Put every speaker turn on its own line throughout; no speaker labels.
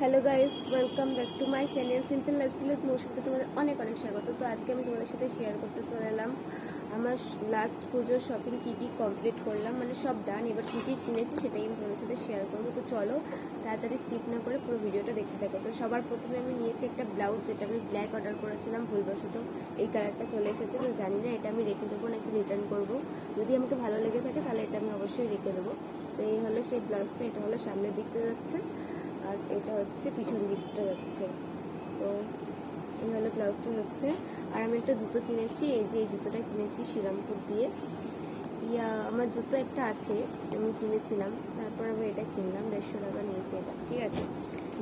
Hello guys, welcome back to my channel simple lifestyle with মৌসুমীতে তোমাদের অনেক অনেক স্বাগত। তো আজকে আমি তোমাদের সাথে শেয়ার করতে চলে এলাম আমার লাস্ট পুজোর শপিং কী কী কমপ্লিট করলাম, মানে সব ডান। এবার কী কী কিনেছি সেটাই আমি তোমাদের সাথে শেয়ার করবো। তো চলো তাড়াতাড়ি স্কিপ না করে পুরো ভিডিওটা দেখতে থাকো। তো সবার প্রথমে আমি নিয়েছি একটা ব্লাউজ, যেটা আমি ব্ল্যাক অর্ডার করেছিলাম, ভুলবশত এই কালারটা চলে এসেছে। তো জানি না এটা আমি রেখে দেবো নাকি রিটার্ন করবো। যদি আমাকে ভালো লেগে থাকে তাহলে এটা আমি অবশ্যই রেখে দেবো। তো এই হলো সেই ব্লাউজটা, এটা হলো সামনের দিকটা যাচ্ছে আর এটা হচ্ছে পিছন দিকটা যাচ্ছে। তো এই হলো ব্লাউজটা যাচ্ছে। আর আমি একটা জুতো কিনেছি, এই যে এই জুতোটা কিনেছি শ্রীরামপুর দিয়ে। আমার জুতো একটা আছে, আমি কিনেছিলাম, তারপর আমি এটা কিনলাম, 150 টাকা নিয়েছি এটা, ঠিক আছে।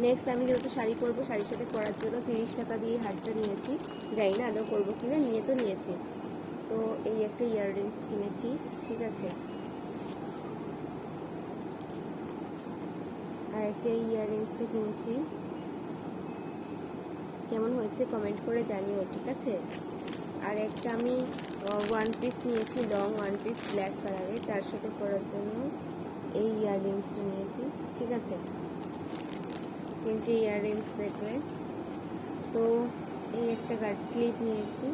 নেক্সট আমি যেহেতু শাড়ি পরবো, শাড়ির সাথে পরার জন্য 30 টাকা দিয়ে হারটা নিয়েছি। জানি না আদৌ করবো কিনা, নিয়ে তো নিয়েছি। তো এই একটা ইয়াররিংস কিনেছি, ঠিক আছে। আর একটা ইয়াররিংসটা কিনেছি, কেমন হয়েছে কমেন্ট করে জানিও, ঠিক আছে। আর একটা আমি ওয়ান পিস নিয়েছি, লং ওয়ান পিস ব্ল্যাক কালারের, তার সাথে পরার জন্য এই ইয়াররিংসটা নিয়েছি, ঠিক আছে। তিনটে ইয়াররিংস দেখলে। তো এই একটা গার্ড ক্লিপ নিয়েছি,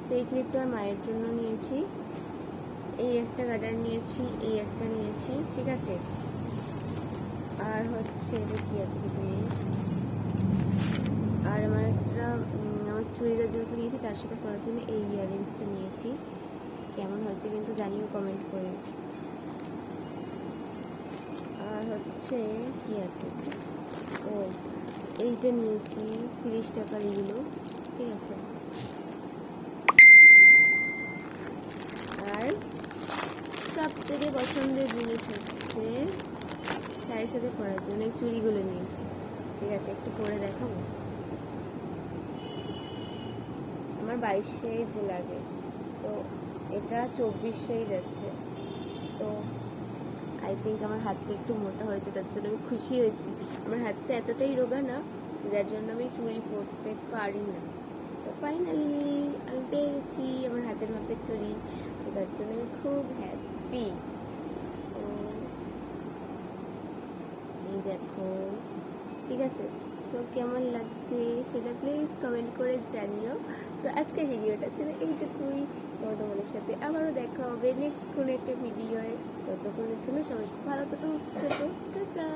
তো এই ক্লিপটা মায়ের জন্য নিয়েছি। এই একটা গার্ডার নিয়েছি, এই একটা নিয়েছি, ঠিক আছে। আর হচ্ছে এটা কি আছে, কিছু নেই। আর আমার একটা আমার চুড়িদার যেহেতু নিয়েছি, তার সাথে পরার জন্য এই ইয়াররিংসটা নিয়েছি। কেমন হচ্ছে কিন্তু জানিও কমেন্ট করে। আর হচ্ছে কি আছে, ও এইটা নিয়েছি 30 টাকার, এইগুলো, ঠিক আছে। আর সব থেকে পছন্দের জিনিস হচ্ছে শাড়ির সাথে পরার জন্য এই চুড়িগুলো নিয়েছি, ঠিক আছে। একটু পরে দেখাবো। আমার 22 সাইজ লাগে, তো এটা 24 সাইজ আছে। তো আই থিঙ্ক আমার হাতটা একটু মোটা হয়েছে, তার জন্য আমি খুশি হয়েছি। আমার হাতটা এতটাই রোগা না, যার জন্য আমি চুড়ি পরতে পারি না। তো ফাইনালি আমি পেয়ে গেছি আমার হাতের মাপের চুড়ি, তো তার জন্য আমি খুব হ্যাপি। তো এই দেখো, ঠিক আছে। তো কেমন লাগছে সেটা প্লিজ কমেন্ট করে জানিও। তো আজকের ভিডিওটা ছিল এইটুকুই। তো তোমাদের সাথে আবারও দেখা হবে নেক্সট কোনো একটা ভিডিওয়ে। ততক্ষণের জন্য সবাই ভালো থেকো, সুস্থ থেকো, টাটা।